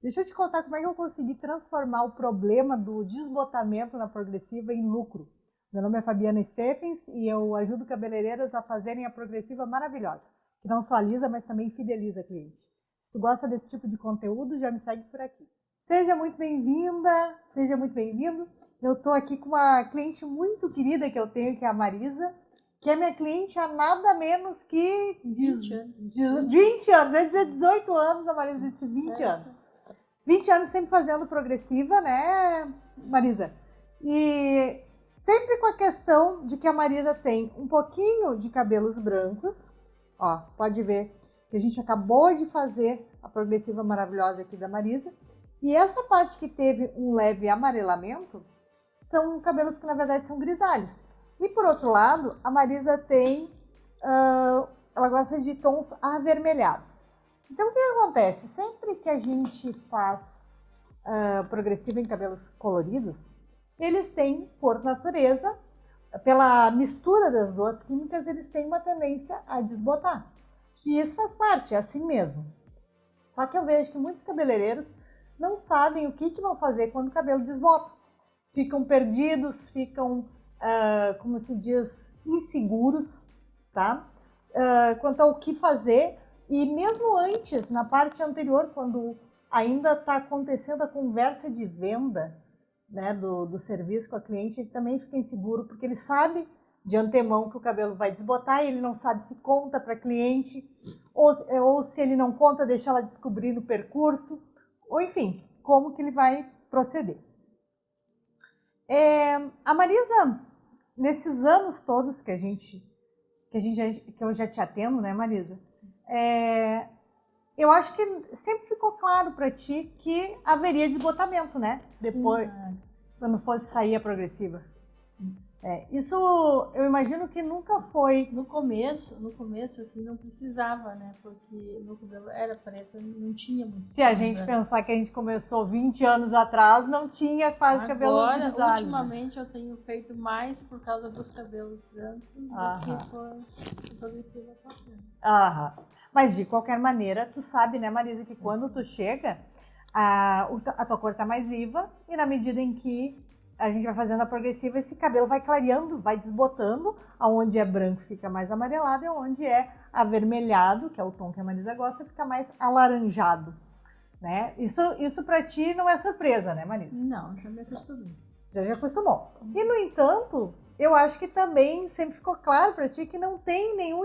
Deixa eu te contar como é que eu consegui transformar o problema do desbotamento na progressiva em lucro. Meu nome é Fabiana Stephens e eu ajudo cabeleireiras a fazerem a progressiva maravilhosa, que não só alisa, mas também fideliza a cliente. Se tu gosta desse tipo de conteúdo, já me segue por aqui. Seja muito bem-vinda, seja muito bem-vindo. Eu estou aqui com uma cliente muito querida que eu tenho, que é a Marisa, que é minha cliente há nada menos que 20 anos, eu ia dizer 18 anos, a Marisa disse 20 anos. 20 anos sempre fazendo progressiva, né, Marisa? E sempre com a questão de que a Marisa tem um pouquinho de cabelos brancos. Ó, pode ver que a gente acabou de fazer a progressiva maravilhosa aqui da Marisa. E essa parte que teve um leve amarelamento são cabelos que na verdade são grisalhos. E por outro lado, a Marisa tem, ela gosta de tons avermelhados. Então o que acontece? Sempre que a gente faz progressiva em cabelos coloridos, eles têm, por natureza, pela mistura das duas químicas, eles têm uma tendência a desbotar. E isso faz parte, é assim mesmo. Só que eu vejo que muitos cabeleireiros não sabem o que vão fazer quando o cabelo desbota. Ficam perdidos, ficam, como se diz, inseguros, tá? Quanto ao que fazer. E mesmo antes, na parte anterior, quando ainda está acontecendo a conversa de venda, né, do serviço com a cliente, ele também fica inseguro, porque ele sabe de antemão que o cabelo vai desbotar e ele não sabe se conta para a cliente, ou se ele não conta, deixa ela descobrir no percurso, ou enfim, como que ele vai proceder. A Marisa, nesses anos todos que eu já te atendo, né, Marisa? Eu acho que sempre ficou claro para ti que haveria desbotamento, né? Depois, quando fosse sair a progressiva. Sim. Isso eu imagino que nunca foi. No começo assim, não precisava, né? Porque meu cabelo era preto, não tinha muito. Se a gente pensar que a gente começou 20 anos atrás, não tinha quase cabelos grisalhos. Agora, ultimamente, eu tenho feito mais por causa dos cabelos brancos do que por progressiva própria. Mas de qualquer maneira, tu sabe, né, Marisa, que quando tu chega, a tua cor tá mais viva e na medida em que a gente vai fazendo a progressiva, esse cabelo vai clareando, vai desbotando, aonde é branco fica mais amarelado e onde é avermelhado, que é o tom que a Marisa gosta, fica mais alaranjado, né? Isso pra ti não é surpresa, né, Marisa? Não, já me acostumei. Já acostumou. E, no entanto, eu acho que também sempre ficou claro pra ti que não tem nenhum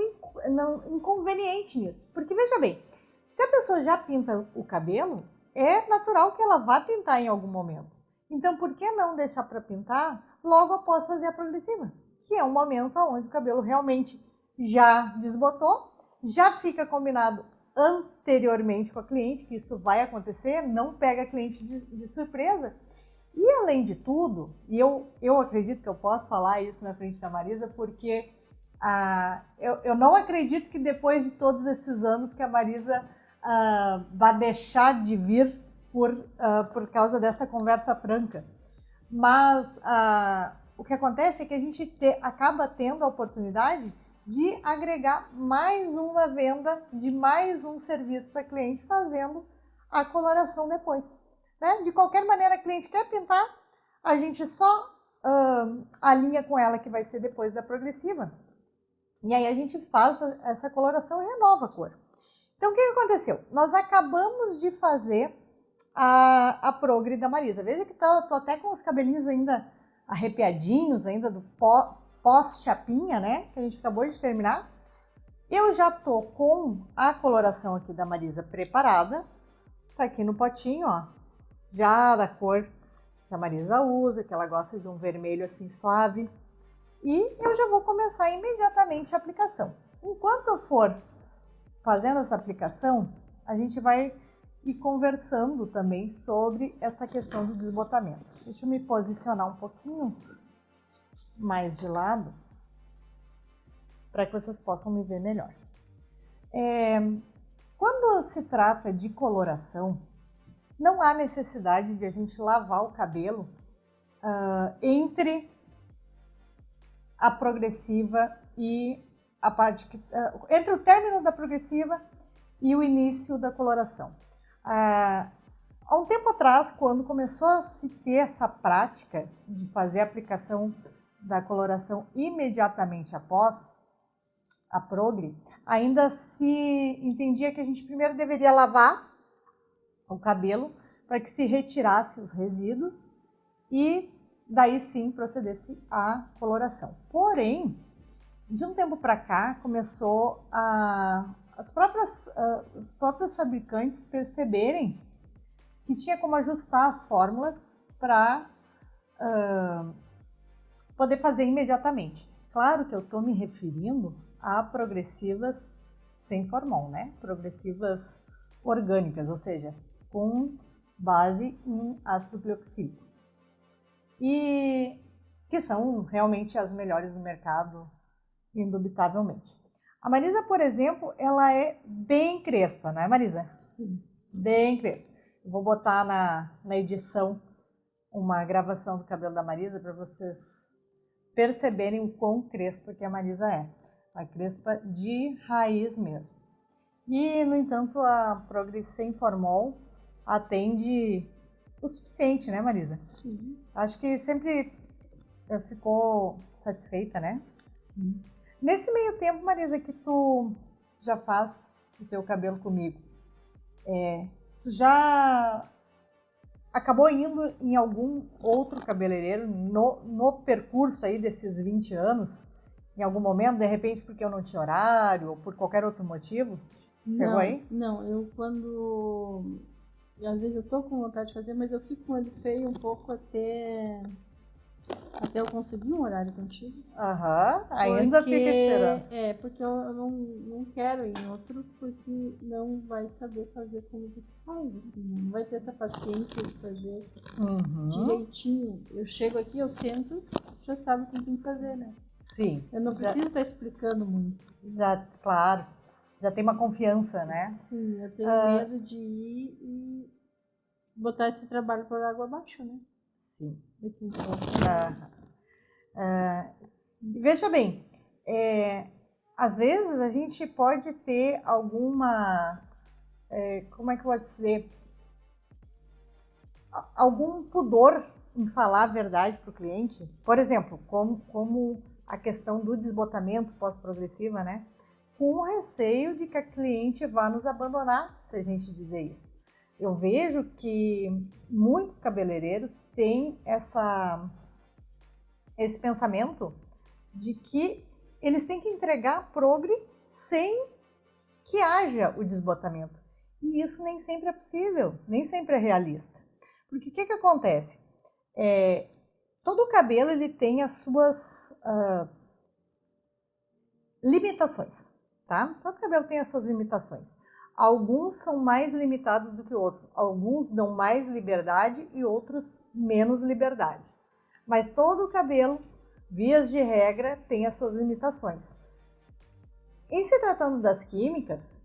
inconveniente nisso. Porque, veja bem, se a pessoa já pinta o cabelo, é natural que ela vá pintar em algum momento. Então, por que não deixar para pintar logo após fazer a progressiva? Que é um momento onde o cabelo realmente já desbotou, já fica combinado anteriormente com a cliente, que isso vai acontecer, não pega a cliente de surpresa. E além de tudo, e eu acredito que eu posso falar isso na frente da Marisa, porque eu não acredito que depois de todos esses anos que a Marisa vai deixar de vir por causa dessa conversa franca. Mas o que acontece é que a gente acaba tendo a oportunidade de agregar mais uma venda de mais um serviço para a cliente fazendo a coloração depois. Né? De qualquer maneira, a cliente quer pintar, a gente só alinha com ela que vai ser depois da progressiva. E aí a gente faz essa coloração e renova a cor. Então, o que aconteceu? Nós acabamos de fazer a progre da Marisa. Veja que tô até com os cabelinhos ainda arrepiadinhos, ainda do pós-chapinha, né? Que a gente acabou de terminar. Eu já tô com a coloração aqui da Marisa preparada. Tá aqui no potinho, ó. Já da cor que a Marisa usa, que ela gosta de um vermelho assim suave. E eu já vou começar imediatamente a aplicação. Enquanto eu for fazendo essa aplicação, a gente vai ir conversando também sobre essa questão do desbotamento. Deixa eu me posicionar um pouquinho mais de lado para que vocês possam me ver melhor. Quando se trata de coloração, não há necessidade de a gente lavar o cabelo entre a progressiva e a parte que, entre o término da progressiva e o início da coloração. Há um tempo atrás, quando começou a se ter essa prática de fazer a aplicação da coloração imediatamente após a progre, ainda se entendia que a gente primeiro deveria lavar o cabelo para que se retirasse os resíduos e daí sim procedesse à coloração. Porém, de um tempo para cá, começou os próprios fabricantes perceberem que tinha como ajustar as fórmulas para poder fazer imediatamente. Claro que eu estou me referindo a progressivas sem formol, né? Progressivas orgânicas, ou seja, com base em ácido glioxílico. E que são realmente as melhores do mercado, indubitavelmente. A Marisa, por exemplo, ela é bem crespa, não é, Marisa? Sim. Bem crespa. Eu vou botar na edição uma gravação do cabelo da Marisa para vocês perceberem o quão crespa que a Marisa é. Uma crespa de raiz mesmo. E, no entanto, a Progress sem formol atende o suficiente, né, Marisa? Sim. Acho que sempre ficou satisfeita, né? Sim. Nesse meio tempo, Marisa, que tu já faz o teu cabelo comigo, tu já acabou indo em algum outro cabeleireiro no percurso aí desses 20 anos? Em algum momento, de repente, porque eu não tinha horário ou por qualquer outro motivo? Chegou aí? Não, eu quando... Às vezes eu tô com vontade de fazer, mas eu fico com ele feio um pouco até eu conseguir um horário contigo. Ainda fica esperando. Porque eu não quero ir em outro, porque não vai saber fazer como você faz, assim, não vai ter essa paciência de fazer direitinho. Eu chego aqui, eu sento, já sabe o que tem que fazer, né? Sim. Eu não preciso estar explicando muito. Já, claro. Já tem uma confiança, né? Sim, eu tenho medo de ir e botar esse trabalho por água abaixo, né? Sim. Daqui um pouco. Veja bem, às vezes a gente pode ter alguma, como é que eu vou dizer, algum pudor em falar a verdade para o cliente. Por exemplo, como a questão do desbotamento pós-progressiva, né? Com o receio de que a cliente vá nos abandonar se a gente dizer isso. Eu vejo que muitos cabeleireiros têm esse pensamento de que eles têm que entregar a progre sem que haja o desbotamento. E isso nem sempre é possível, nem sempre é realista. Porque o que acontece? Todo o cabelo ele tem as suas limitações, tá? Todo cabelo tem as suas limitações. Alguns são mais limitados do que outros. Alguns dão mais liberdade e outros menos liberdade. Mas todo o cabelo, vias de regra, tem as suas limitações. Em se tratando das químicas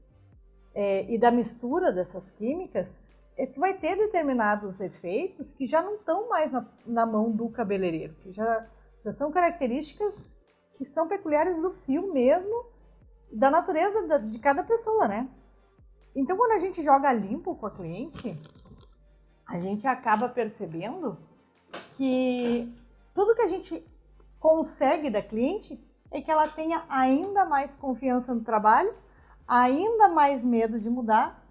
e da mistura dessas químicas, tu vai ter determinados efeitos que já não estão mais na mão do cabeleireiro, que já são características que são peculiares do fio mesmo, da natureza de cada pessoa, né? Então, quando a gente joga limpo com a cliente, a gente acaba percebendo que tudo que a gente consegue da cliente é que ela tenha ainda mais confiança no trabalho, ainda mais medo de mudar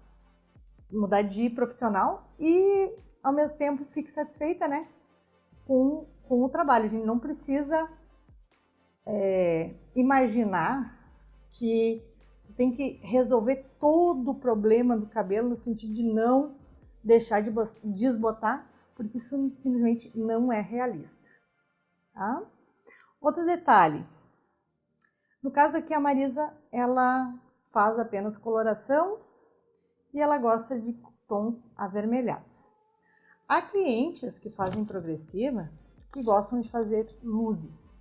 de profissional e, ao mesmo tempo, fique satisfeita, né, com o trabalho. A gente não precisa imaginar que tem que resolver todo o problema do cabelo no sentido de não deixar de desbotar, porque isso simplesmente não é realista. Tá? Outro detalhe, no caso aqui a Marisa, ela faz apenas coloração e ela gosta de tons avermelhados. Há clientes que fazem progressiva que gostam de fazer luzes.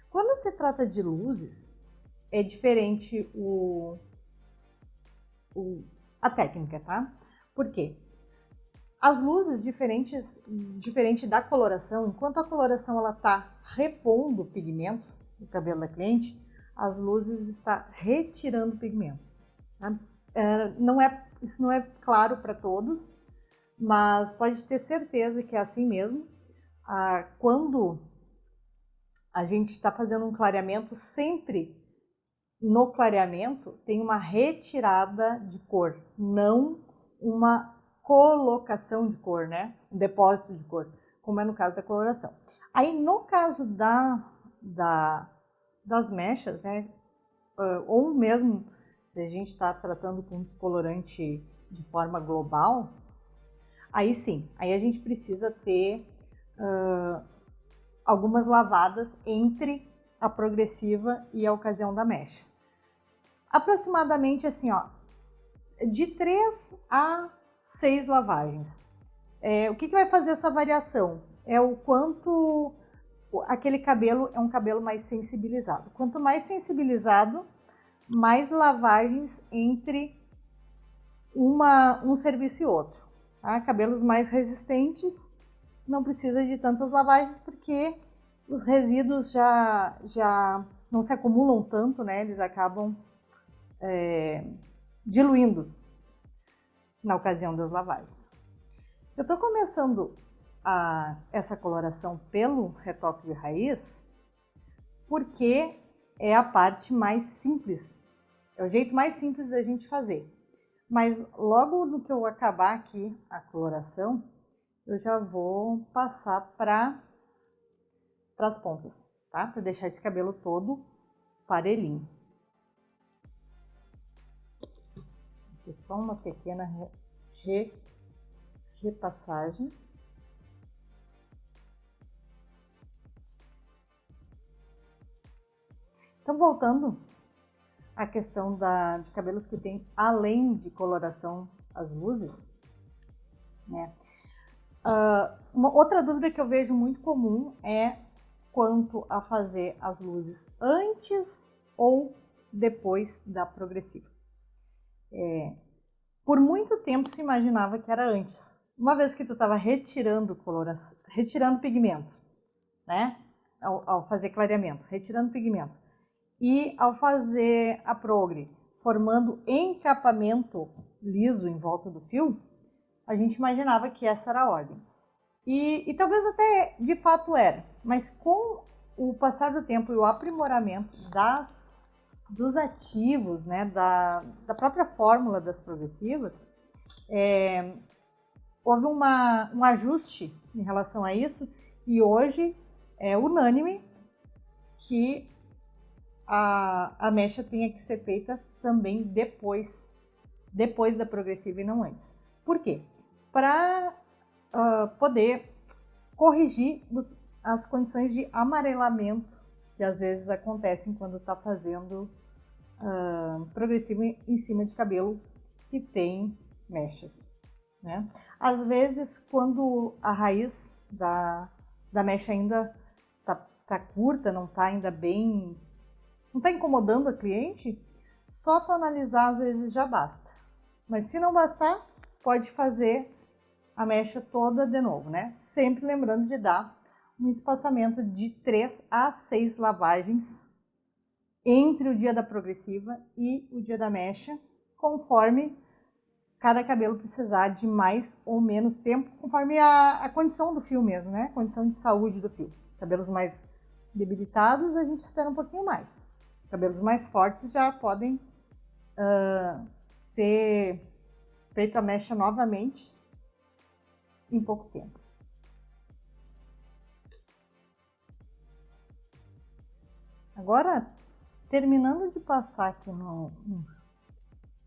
Quando se trata de luzes, é diferente a técnica, tá? Por quê? As luzes, diferente da coloração, enquanto a coloração ela está repondo o pigmento do cabelo da cliente, as luzes estão retirando o pigmento. Tá? Isso não é claro para todos, mas pode ter certeza que é assim mesmo. Quando a gente está fazendo um clareamento, sempre no clareamento tem uma retirada de cor, não uma colocação de cor, né? Um depósito de cor, como é no caso da coloração. Aí, no caso das mechas, né? Ou mesmo se a gente está tratando com descolorante de forma global, aí sim, aí a gente precisa ter algumas lavadas entre a progressiva e a ocasião da mecha. Aproximadamente assim, ó, de 3 a 6 lavagens. O que vai fazer essa variação? É o quanto aquele cabelo é um cabelo mais sensibilizado. Quanto mais sensibilizado, mais lavagens entre um serviço e outro. Tá? Cabelos mais resistentes não precisa de tantas lavagens porque os resíduos já não se acumulam tanto, né? Eles acabam diluindo na ocasião das lavagens. Eu estou começando essa coloração pelo retoque de raiz porque é a parte mais simples, é o jeito mais simples da gente fazer. Mas logo no que eu acabar aqui a coloração, eu já vou passar para as pontas, tá? Para deixar esse cabelo todo parelhinho. Aqui só uma pequena repassagem. Então, voltando à questão de cabelos que tem além de coloração as luzes, né? Uma outra dúvida que eu vejo muito comum é quanto a fazer as luzes antes ou depois da progressiva. Por muito tempo se imaginava que era antes. Uma vez que tu estava retirando pigmento, né? Ao fazer clareamento, retirando pigmento. E ao fazer a progre, formando encapamento liso em volta do fio, a gente imaginava que essa era a ordem. E talvez até de fato era, mas com o passar do tempo e o aprimoramento dos ativos, né, da própria fórmula das progressivas, houve um ajuste em relação a isso e hoje é unânime que a mecha tenha que ser feita também depois da progressiva e não antes. Por quê? Para poder corrigir as condições de amarelamento que às vezes acontecem quando está fazendo progressivo em cima de cabelo que tem mechas, né? Às vezes, quando a raiz da mecha ainda tá curta, não está ainda bem, não está incomodando a cliente, só tonalizar às vezes já basta. Mas se não bastar, pode fazer a mecha toda de novo, né? Sempre lembrando de dar um espaçamento de 3 a 6 lavagens entre o dia da progressiva e o dia da mecha, conforme cada cabelo precisar de mais ou menos tempo, conforme a condição do fio mesmo, né? Condição de saúde do fio. Cabelos mais debilitados, a gente espera um pouquinho mais. Cabelos mais fortes já podem ser feita a mecha novamente em pouco tempo. Agora, terminando de passar aqui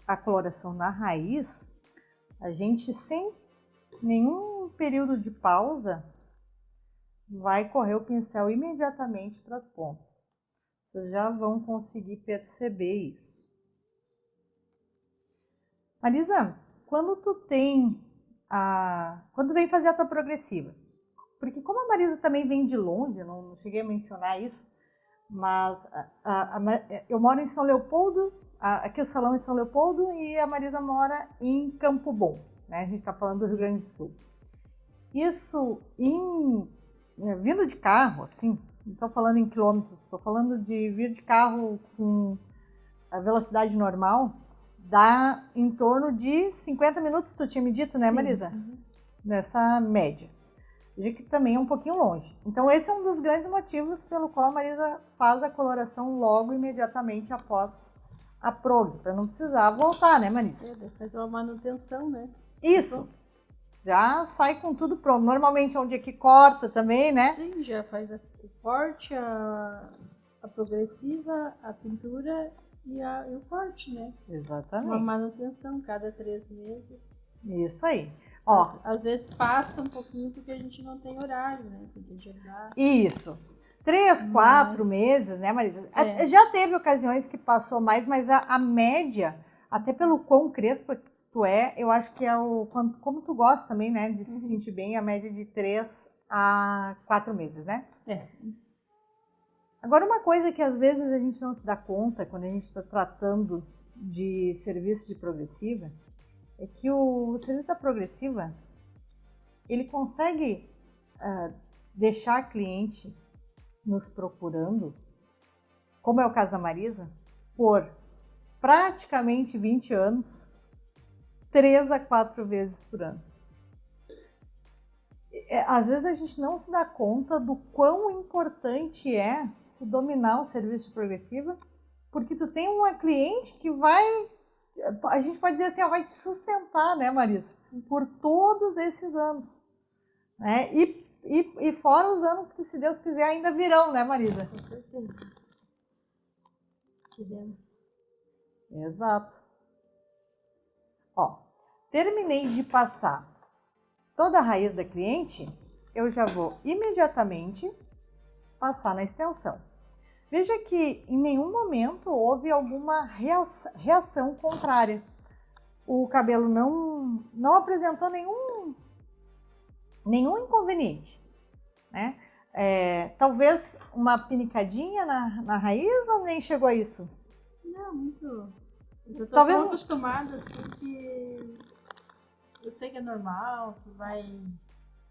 a coloração na raiz, a gente sem nenhum período de pausa vai correr o pincel imediatamente para as pontas. Vocês já vão conseguir perceber isso. Marisa, quando quando vem fazer a tua progressiva, porque como a Marisa também vem de longe, não cheguei a mencionar isso, mas eu moro em São Leopoldo, aqui o salão é em São Leopoldo e a Marisa mora em Campo Bom, né? A gente está falando do Rio Grande do Sul. Isso, vindo de carro, assim, não estou falando em quilômetros, estou falando de vir de carro com a velocidade normal, dá em torno de 50 minutos, tu tinha me dito, né, Sim. Marisa? Uhum. nessa média. Veja que também é um pouquinho longe. Então esse é um dos grandes motivos pelo qual a Marisa faz a coloração logo imediatamente após a prog, para não precisar voltar, né, Marisa? Faz uma manutenção, né? Isso. Já sai com tudo pronto. Normalmente onde é que corta também, né? Sim, já faz o corte, a progressiva, a pintura e o corte, né? Exatamente. Uma manutenção cada 3 meses. Isso aí. Ó, às vezes passa um pouquinho porque a gente não tem horário, né? Tem que agendar. Isso. 3, 4 meses, né, Marisa? É. Já teve ocasiões que passou mais, mas a média, até pelo quão crespa tu é, eu acho que é como tu gosta também, né, de se sentir bem, a média de 3 a 4 meses, né? É. Agora, uma coisa que às vezes a gente não se dá conta quando a gente está tratando de serviço de progressiva, é que o serviço da progressiva, ele consegue deixar a cliente nos procurando, como é o caso da Marisa, por praticamente 20 anos, 3 a 4 vezes por ano. Às vezes a gente não se dá conta do quão importante é tu dominar o serviço de progressiva, porque tu tem uma cliente que vai, a gente pode dizer assim, vai te sustentar, né, Marisa, por todos esses anos, né? E fora os anos que, se Deus quiser, ainda virão, né, Marisa? Com certeza. Queremos. Exato. Ó, terminei de passar toda a raiz da cliente, eu já vou imediatamente passar na extensão. Veja que em nenhum momento houve alguma reação contrária. O cabelo não apresentou nenhum inconveniente, né? Talvez uma pinicadinha na raiz ou nem chegou a isso? Não, muito. Eu tô Talvez tão acostumada assim que eu sei que é normal, que vai.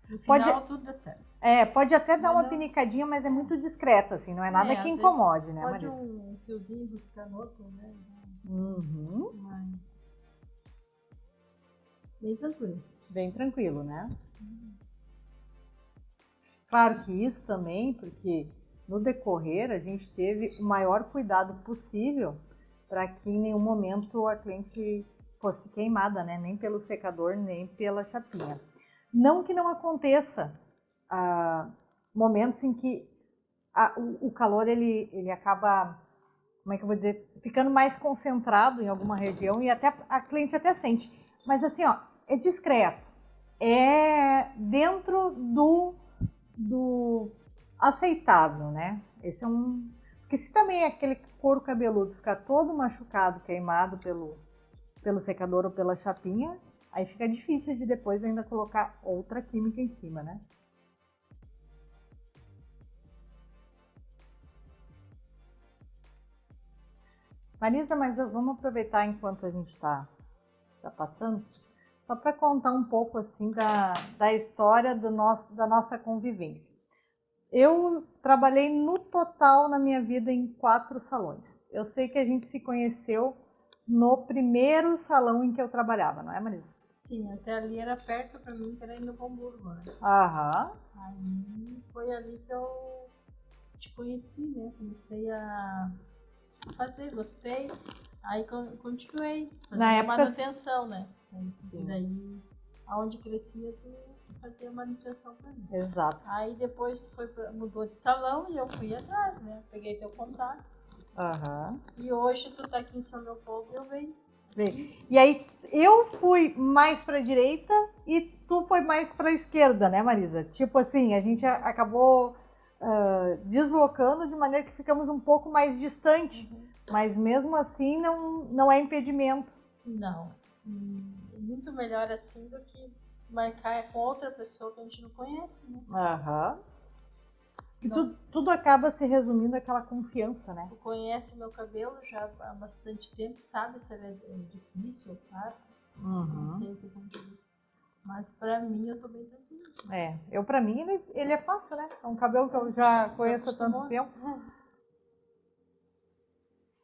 No final tudo dá certo. Pode até dar uma pinicadinha, mas é muito discreta, assim, não é nada que incomode, né, Marisa? Marisa? Pode um fiozinho buscar no outro, né? Uhum. Mas. Bem tranquilo. Bem tranquilo, né? Claro que isso também, porque no decorrer a gente teve o maior cuidado possível para que em nenhum momento a cliente fosse queimada, né? Nem pelo secador, nem pela chapinha. Não que não aconteça momentos em que o calor ele acaba, como é que eu vou dizer, ficando mais concentrado em alguma região e até a cliente até sente. Mas assim, ó, é discreto, é dentro do aceitável, né? Esse é porque se também aquele couro cabeludo ficar todo machucado, queimado pelo secador ou pela chapinha, aí fica difícil de depois ainda colocar outra química em cima, né? Marisa, mas vamos aproveitar enquanto a gente está passando, só para contar um pouco assim da história da nossa convivência. Eu trabalhei no total na minha vida em 4 salões. Eu sei que a gente se conheceu no primeiro salão em que eu trabalhava, não é, Marisa? Sim, até ali era perto para mim, que era em Novo Hamburgo, né? Aham. Aí foi ali que eu te conheci, né? Comecei a fazer, gostei. Aí continuei fazendo manutenção, né? Sim. E daí, aonde crescia, tu fazia manutenção pra mim. Exato. Aí depois tu mudou de salão e eu fui atrás, né? Peguei teu contato. Aham. E hoje tu tá aqui em São Leopoldo e eu venho. E aí eu fui mais pra direita e tu foi mais pra esquerda, né, Marisa? Tipo assim, a gente acabou deslocando de maneira que ficamos um pouco mais distante. Mas mesmo assim não é impedimento. Não. É muito melhor assim do que marcar com outra pessoa que a gente não conhece, né? Aham. E tudo acaba se resumindo àquela confiança, né? Tu conhece meu cabelo já há bastante tempo, sabe se ele é difícil ou fácil. Não sei o que ponto de vista. Mas pra mim eu tô bem tranquila. Pra mim ele é fácil, né? É um cabelo que eu já conheço há tanto tempo.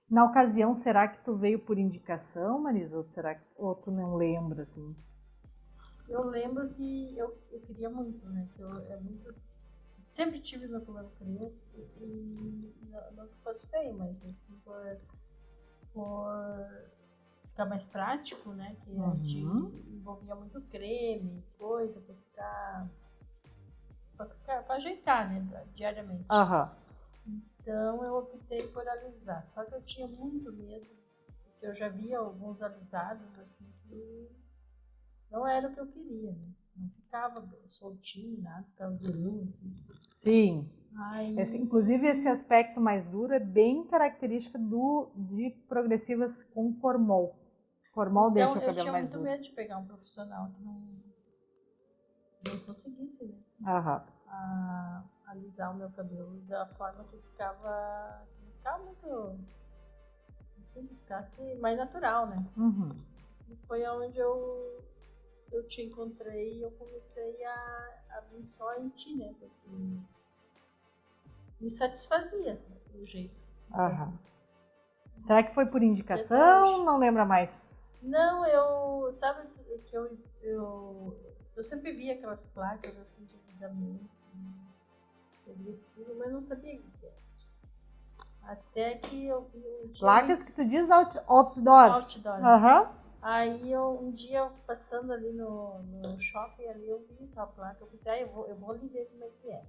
Na ocasião, será que tu veio por indicação, Marisa? Ou tu não lembra, assim? Eu lembro que eu queria muito, né? Que sempre tive meu cabelo crespo e não que fosse feio, mas assim, por ficar mais prático, né? Que a gente envolvia muito creme, coisa, pra ajeitar, né? Diariamente. Então eu optei por alisar. Só que eu tinha muito medo, porque eu já via alguns alisados assim que não era o que eu queria, né? Não ficava soltinho, nada, ficava durão, assim. Sim. Aí... Inclusive, esse aspecto mais duro é bem característica de progressivas com formol. Formol deixa o cabelo mais duro. Eu tinha muito medo de pegar um profissional que não conseguisse, né? Alisar o meu cabelo da forma que ficava muito, assim, que ficasse mais natural, né? E foi onde eu te encontrei e eu comecei a vir só em ti, né? Porque me satisfazia o jeito. Será que foi por indicação? Não lembra mais? Não, sabe que eu sempre via aquelas placas assim de alisamento progressivo, mas não sabia o que era. Até que eu vi um dia... Placas que tu diz outdoor. Outdoor. Aí um dia passando ali no shopping ali, eu vi aquela placa, eu pensei, eu vou ali ver como é que é.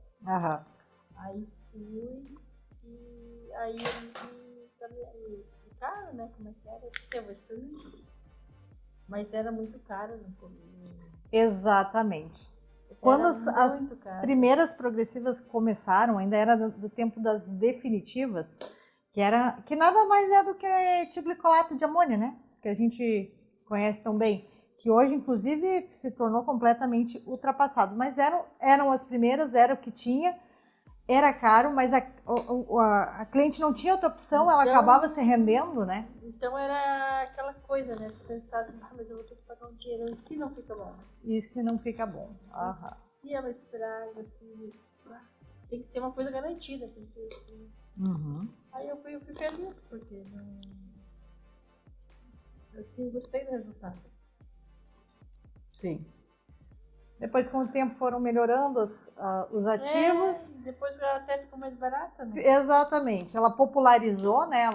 Aí fui e aí eles me explicaram, né, como é que era. Eu pensei, eu vou experimentar. Mas era muito caro no começo. Exatamente. Quando as primeiras progressivas começaram, ainda era do tempo das definitivas, que nada mais é do que tioglicolato de amônio, né? Que a gente conhece tão bem, que hoje inclusive se tornou completamente ultrapassado. Mas eram as primeiras, era o que tinha, era caro, mas a cliente não tinha outra opção, então, ela acabava se rendendo, né? Então era aquela coisa, né? Você pensar assim, mas eu vou ter que pagar um dinheiro, e se não fica bom? E se não fica bom? E se ela estraga, assim, tem que ser uma coisa garantida. Tem que, assim. Aí eu fui feliz, porque assim, gostei do resultado. Sim. Depois, com o tempo, foram melhorando os ativos. Depois ela até ficou mais barata, né? Exatamente. Ela popularizou, né?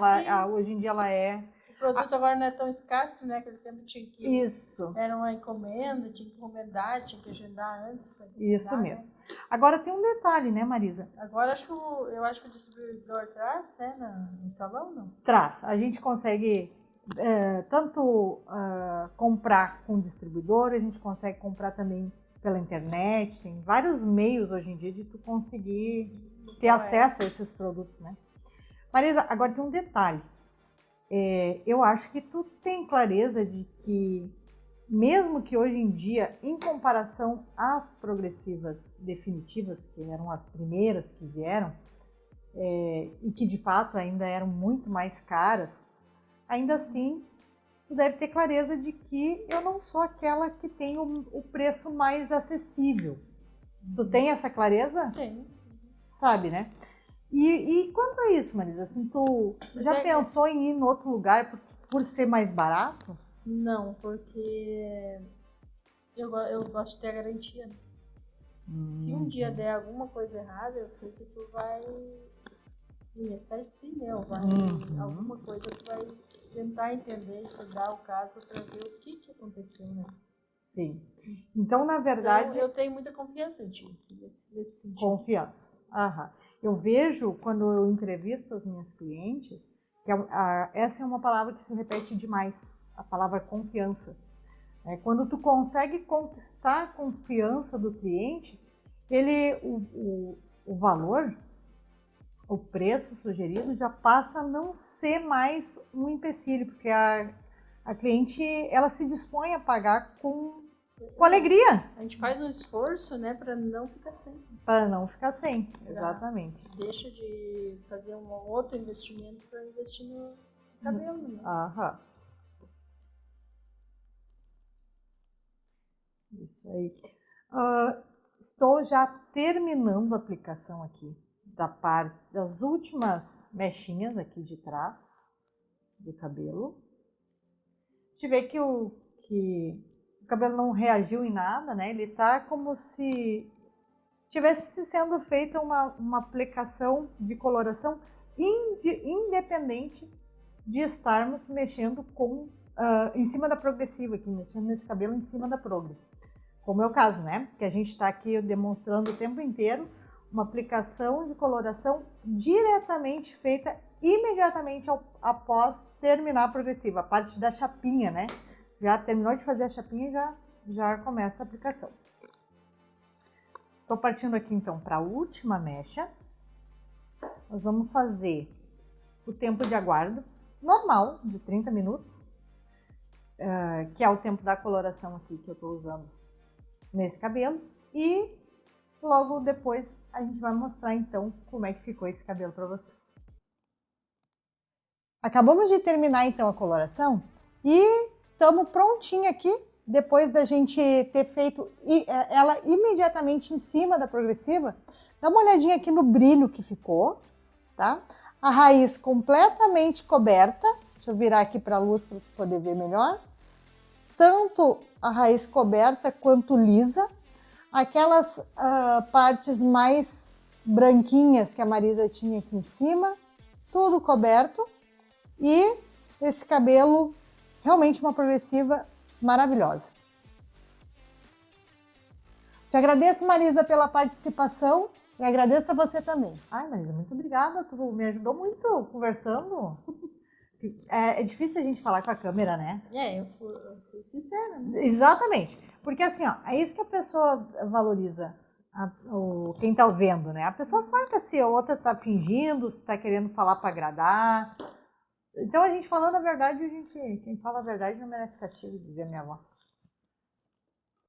Hoje em dia ela é... O produto agora não é tão escasso, né? Aquele tempo tinha que... Isso. Era uma encomenda, tinha que encomendar, tinha que agendar antes. Isso mesmo. Né? Agora tem um detalhe, né, Marisa? Agora eu acho que o distribuidor traz, né? No salão, não? Traz. A gente consegue... tanto comprar com o distribuidor, a gente consegue comprar também pela internet, tem vários meios hoje em dia de tu conseguir ter acesso a esses produtos, né? Marisa, agora tem um detalhe. Eu acho que tu tem clareza de que, mesmo que hoje em dia, em comparação às progressivas definitivas, que eram as primeiras que vieram, e que de fato ainda eram muito mais caras, ainda assim, tu deve ter clareza de que eu não sou aquela que tem o preço mais acessível. Tu tem essa clareza? Tenho. Sabe, né? E quanto a isso, Marisa, assim, tu já pensou em ir em outro lugar por ser mais barato? Não, porque eu gosto de ter a garantia. Se um dia der alguma coisa errada, eu sei que tu vai me ressarcir, né? Ou vai, alguma coisa tu vai tentar entender, estudar o caso para ver o que aconteceu, né? Sim. Então, na verdade... Então, eu tenho muita confiança em ti, nesse sentido. Confiança. Eu vejo, quando eu entrevisto as minhas clientes, que essa é uma palavra que se repete demais, a palavra confiança. Quando tu consegue conquistar a confiança do cliente, o valor, o preço sugerido já passa a não ser mais um empecilho, porque a cliente, ela se dispõe a pagar com alegria. A gente faz um esforço, né, para não ficar sem. Para não ficar sem, exatamente. Deixa de fazer um outro investimento para investir no cabelo, né? Isso aí. Estou já terminando a aplicação aqui das últimas mechinhas aqui de trás do cabelo. A gente vê que o cabelo não reagiu em nada, né? Ele tá como se tivesse sendo feita uma aplicação de coloração independente de estarmos mexendo em cima da progressiva aqui, mexendo nesse cabelo em cima da progressiva. Como é o caso, né? Que a gente está aqui demonstrando o tempo inteiro uma aplicação de coloração diretamente feita imediatamente após terminar a progressiva, a parte da chapinha, né? Já terminou de fazer a chapinha, já começa a aplicação. Estou partindo aqui então para a última mecha. Nós vamos fazer o tempo de aguardo normal, de 30 minutos, que é o tempo da coloração aqui que eu estou usando nesse cabelo. E logo depois a gente vai mostrar então como é que ficou esse cabelo para vocês. Acabamos de terminar então a coloração e estamos prontinho aqui, depois da gente ter feito ela imediatamente em cima da progressiva. Dá uma olhadinha aqui no brilho que ficou, tá? A raiz completamente coberta. Deixa eu virar aqui para a luz para você poder ver melhor. Tanto a raiz coberta quanto lisa. Aquelas partes mais branquinhas que a Marisa tinha aqui em cima, tudo coberto. E esse cabelo, realmente uma progressiva maravilhosa. Te agradeço, Marisa, pela participação e agradeço a você também. Ai, Marisa, muito obrigada, tu me ajudou muito conversando. É difícil a gente falar com a câmera, né? Eu fui sincera, né? Exatamente. Porque assim, ó, é isso que a pessoa valoriza, quem tá vendo, né? A pessoa saca se a outra tá fingindo, se tá querendo falar para agradar. Então a gente falando a verdade, quem fala a verdade não merece castigo, dizia minha avó.